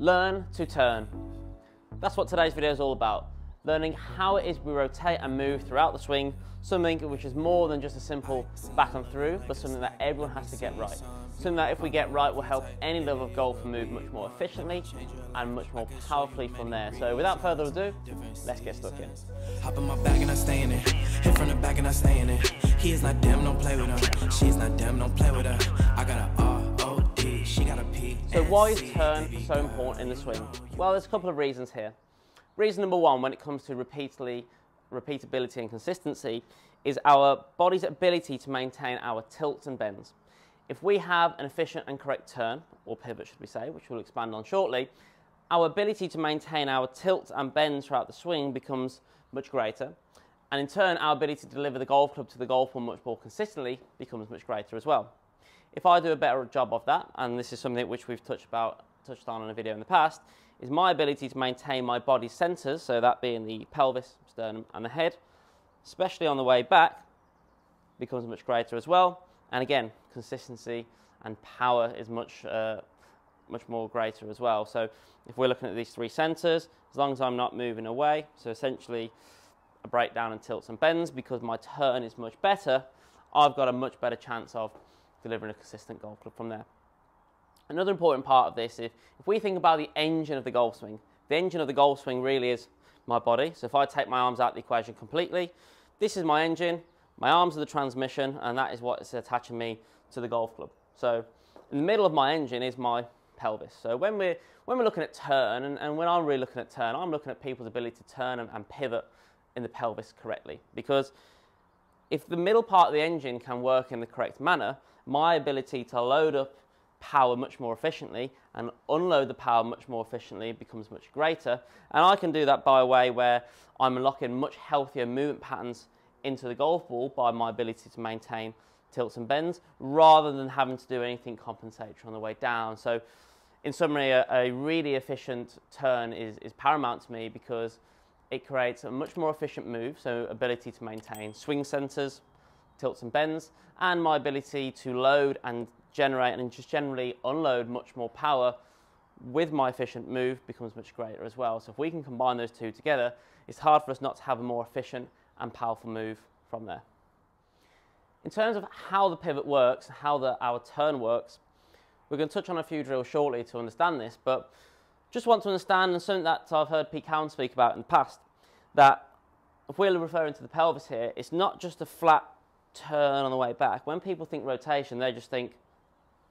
Learn to turn. That's what today's video is all about. Learning how it is we rotate and move throughout the swing, something which is more than just a simple back and through, but something that everyone has to get right. Something that if we get right will help any level of golfer move much more efficiently and much more powerfully from there. So without further ado, let's get stuck in. Hop in my bag and I stay in it. Hit from the back and I stay in it. He is not damn, don't play with her. She is not damn, don't play with her. I got a R-O-D, she got a P. So why is turn so important in the swing? Well, there's a couple of reasons here. Reason number one, when it comes to repeatability and consistency, is our body's ability to maintain our tilts and bends. If we have an efficient and correct turn, or pivot should we say, which we'll expand on shortly, our ability to maintain our tilts and bends throughout the swing becomes much greater. And in turn, our ability to deliver the golf club to the golf ball much more consistently becomes much greater as well. If I do a better job of that, and this is something which we've touched on in a video in the past, is my ability to maintain my body's centres, so that being the pelvis, sternum and the head, especially on the way back, becomes much greater as well. And again, consistency and power is much more greater as well. So if we're looking at these three centres, as long as I'm not moving away, so essentially a breakdown in tilts and bends, because my turn is much better, I've got a much better chance of delivering a consistent golf club from there. Another important part of this is if we think about the engine of the golf swing, the engine of the golf swing really is my body. So if I take my arms out of the equation completely, this is my engine, my arms are the transmission, and that is what is attaching me to the golf club. So in the middle of my engine is my pelvis. So when we're looking at turn, and when I'm really looking at turn, I'm looking at people's ability to turn and pivot in the pelvis correctly. Because if the middle part of the engine can work in the correct manner, my ability to load up power much more efficiently and unload the power much more efficiently becomes much greater. And I can do that by a way where I'm unlocking much healthier movement patterns into the golf ball by my ability to maintain tilts and bends, rather than having to do anything compensatory on the way down. So in summary, a really efficient turn is paramount to me, because it creates a much more efficient move, so ability to maintain swing centres, tilts and bends, and my ability to load and generate and just generally unload much more power with my efficient move becomes much greater as well. So if we can combine those two together, it's hard for us not to have a more efficient and powerful move from there. In terms of how the pivot works, how our turn works, we're going to touch on a few drills shortly to understand this, but just want to understand, and something that I've heard Pete Cowan speak about in the past, that if we're referring to the pelvis here, it's not just a flat turn on the way back. When people think rotation, they just think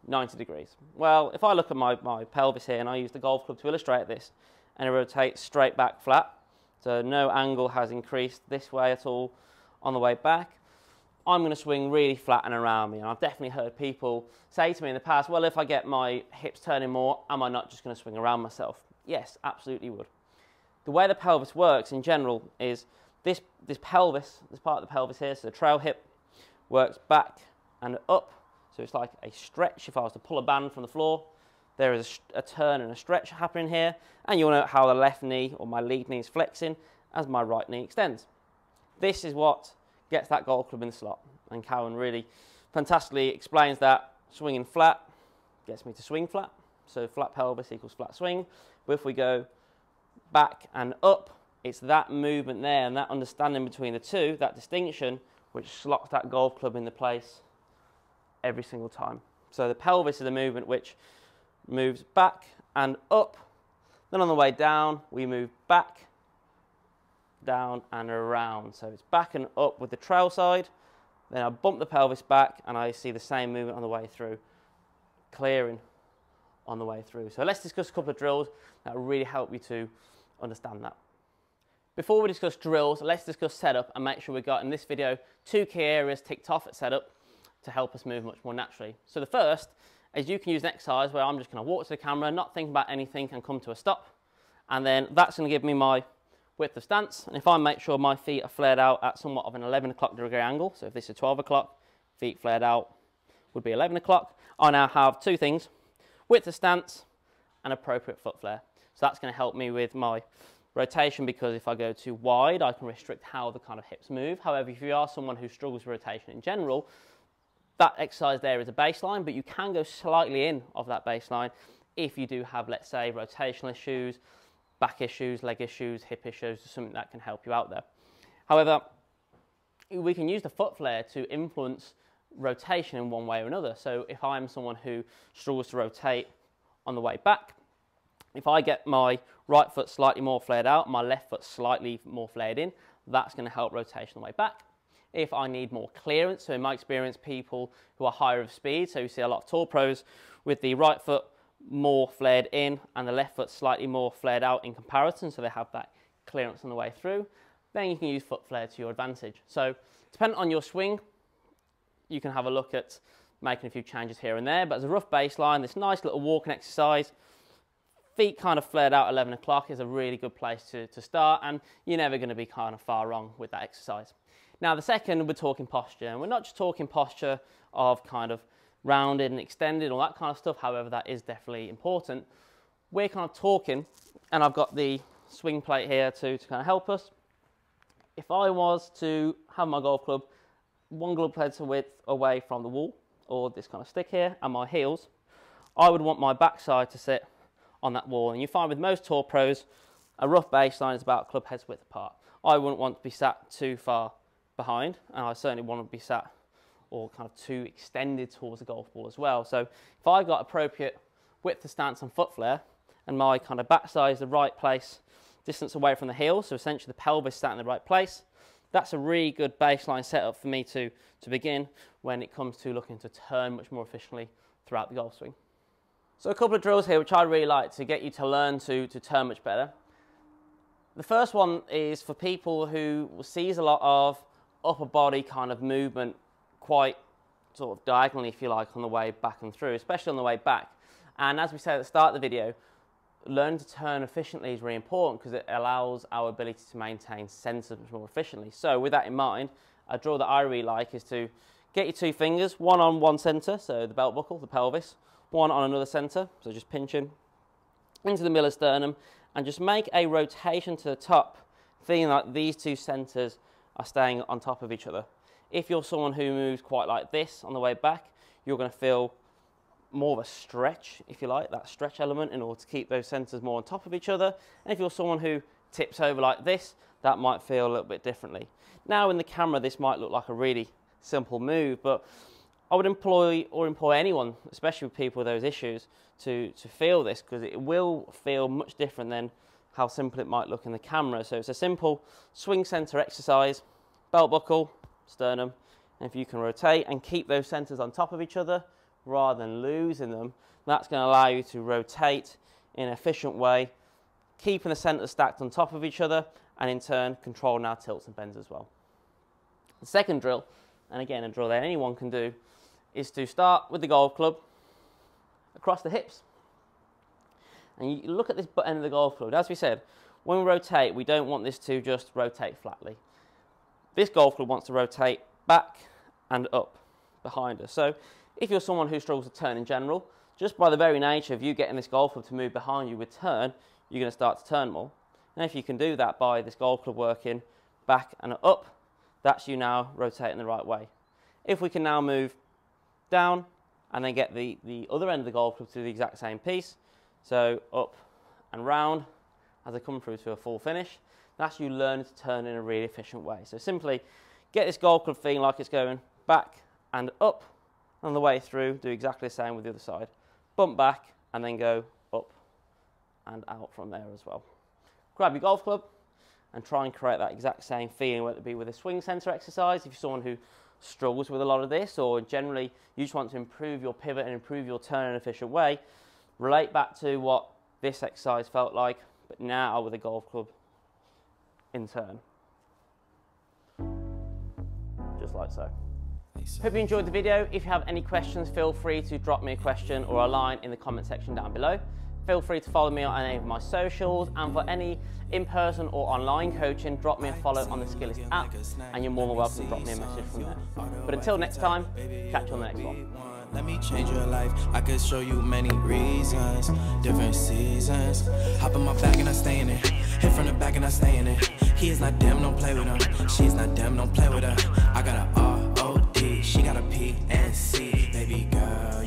90 degrees. Well, if I look at my pelvis here, and I use the golf club to illustrate this, and it rotates straight back flat, so no angle has increased this way at all on the way back, I'm going to swing really flat and around me. And I've definitely heard people say to me in the past, well, if I get my hips turning more, am I not just going to swing around myself? Yes, absolutely would. The way the pelvis works in general is this pelvis, this part of the pelvis here, so the trail hip, works back and up. So it's like a stretch. If I was to pull a band from the floor, there is a turn and a stretch happening here. And you'll note how the left knee, or my lead knee, is flexing as my right knee extends. This is what gets that golf club in the slot. And Cowan really fantastically explains that swinging flat gets me to swing flat. So flat pelvis equals flat swing. But if we go back and up, it's that movement there and that understanding between the two, that distinction, which slots that golf club into place every single time. So the pelvis is the movement which moves back and up. Then on the way down, we move back, down and around. So it's back and up with the trail side. Then I bump the pelvis back and I see the same movement on the way through, clearing on the way through. So let's discuss a couple of drills that will really help you to understand that. Before we discuss drills, let's discuss setup and make sure we've got in this video 2 key areas ticked off at setup to help us move much more naturally. So the first is you can use an exercise where I'm just going to walk to the camera, not think about anything, and come to a stop. And then that's going to give me my width of stance. And if I make sure my feet are flared out at somewhat of an 11 o'clock degree angle, so if this is 12 o'clock, feet flared out would be 11 o'clock, I now have 2 things: width of stance and appropriate foot flare. So that's going to help me with my rotation, because if I go too wide, I can restrict how the kind of hips move. However, if you are someone who struggles with rotation in general, that exercise there is a baseline, but you can go slightly in of that baseline if you do have, let's say, rotational issues, back issues, leg issues, hip issues, something that can help you out there. However, we can use the foot flare to influence rotation in one way or another. So if I'm someone who struggles to rotate on the way back, if I get my right foot slightly more flared out, my left foot slightly more flared in, that's going to help rotation on the way back. If I need more clearance, so in my experience, people who are higher of speed, so you see a lot of tour pros with the right foot more flared in and the left foot slightly more flared out in comparison, so they have that clearance on the way through, then you can use foot flare to your advantage. So depending on your swing, you can have a look at making a few changes here and there, but as a rough baseline, this nice little walking exercise, feet kind of flared out at 11 o'clock is a really good place to start, and you're never going to be kind of far wrong with that exercise. Now the second, we're talking posture, and we're not just talking posture of kind of rounded and extended, all that kind of stuff, however that is definitely important. We're kind of talking, and I've got the swing plate here to kind of help us. If I was to have my golf club one glove head's width away from the wall, or this kind of stick here, and my heels, I would want my backside to sit on that wall. And you find with most tour pros, a rough baseline is about club heads width apart. I wouldn't want to be sat too far behind, and I certainly want to be sat or kind of too extended towards the golf ball as well. So if I got appropriate width of stance on foot flare, and my kind of backside is the right place, distance away from the heel, so essentially the pelvis sat in the right place, that's a really good baseline setup for me to begin when it comes to looking to turn much more efficiently throughout the golf swing. So a couple of drills here which I really like to get you to learn to turn much better. The first one is for people who sees a lot of upper body kind of movement quite sort of diagonally, if you like, on the way back and through, especially on the way back. And as we said at the start of the video, learning to turn efficiently is really important because it allows our ability to maintain centre much more efficiently. So with that in mind, a drill that I really like is to get your two fingers, one on one centre, so the belt buckle, the pelvis, one on another centre, so just pinching into the middle of sternum, and just make a rotation to the top, feeling like these two centres are staying on top of each other. If you're someone who moves quite like this on the way back, you're going to feel more of a stretch, if you like, that stretch element in order to keep those centres more on top of each other. And if you're someone who tips over like this, that might feel a little bit differently. Now in the camera, this might look like a really simple move, but I would employ anyone, especially with people with those issues, to feel this, because it will feel much different than how simple it might look in the camera. So it's a simple swing centre exercise, belt buckle, sternum, and if you can rotate and keep those centres on top of each other rather than losing them, that's going to allow you to rotate in an efficient way, keeping the centres stacked on top of each other, and in turn controlling our tilts and bends as well. The second drill, and again a drill that anyone can do, is to start with the golf club across the hips. And you look at this butt end of the golf club. As we said, when we rotate, we don't want this to just rotate flatly. This golf club wants to rotate back and up behind us. So if you're someone who struggles to turn in general, just by the very nature of you getting this golf club to move behind you with turn, you're going to start to turn more. And if you can do that by this golf club working back and up, that's you now rotating the right way. If we can now move down and then get the other end of the golf club to do the exact same piece, so up and round as I come through to a full finish, that's you learning to turn in a really efficient way. So simply get this golf club feeling like it's going back and up on the way through, do exactly the same with the other side. Bump back and then go up and out from there as well. Grab your golf club and try and create that exact same feeling, whether it be with a swing centre exercise, if you're someone who struggles with a lot of this, or generally you just want to improve your pivot and improve your turn in an efficient way, relate back to what this exercise felt like, but now with a golf club in turn. Just like so. Hope you enjoyed the video. If you have any questions, feel free to drop me a question or a line in the comment section down below. Feel free to follow me on any of my socials, and for any in-person or online coaching, drop me a follow on the SKILLEST app, and you're more than welcome to drop me a message from there. But until next time, catch you on the next one. Let me change your life. I could show you many reasons, different seasons. Hop on my back and I stay in it. Hit from the back and I stay in it. He is not damn, don't play with her. She is not damn, don't play with her. I got a R-O-D, she got a P and C, baby girl.